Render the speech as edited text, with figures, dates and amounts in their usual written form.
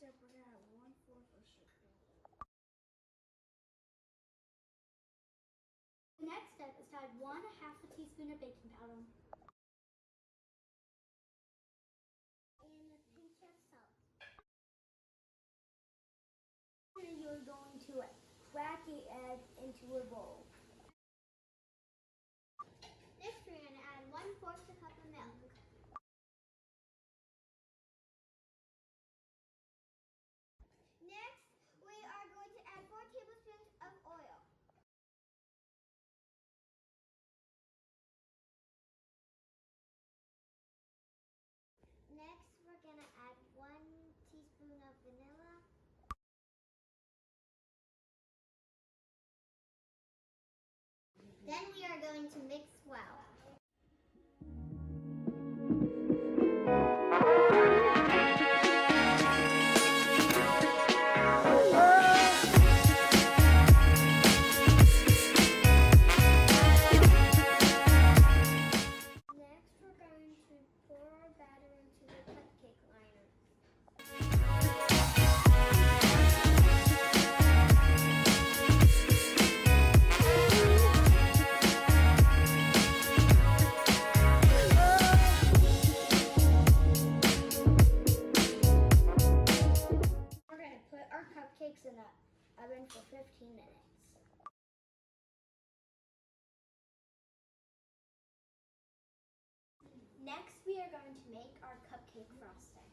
step, we're going to add 1/4 of sugar. The next step is to add 1/2 teaspoon of baking powder. And a pinch of salt. And you're going to crack the egg into a bowl. Next, we're going to add 1/4 cup of milk. Next, we are going to add 4 tablespoons of oil. Next, we're going to add 1 teaspoon of vanilla. Then we are going to mix well. Next, we're going to pour our batter into the cupcake liner. We're going to put our cupcakes in the oven for 15 minutes. Next, we are going to make our cupcake frosting.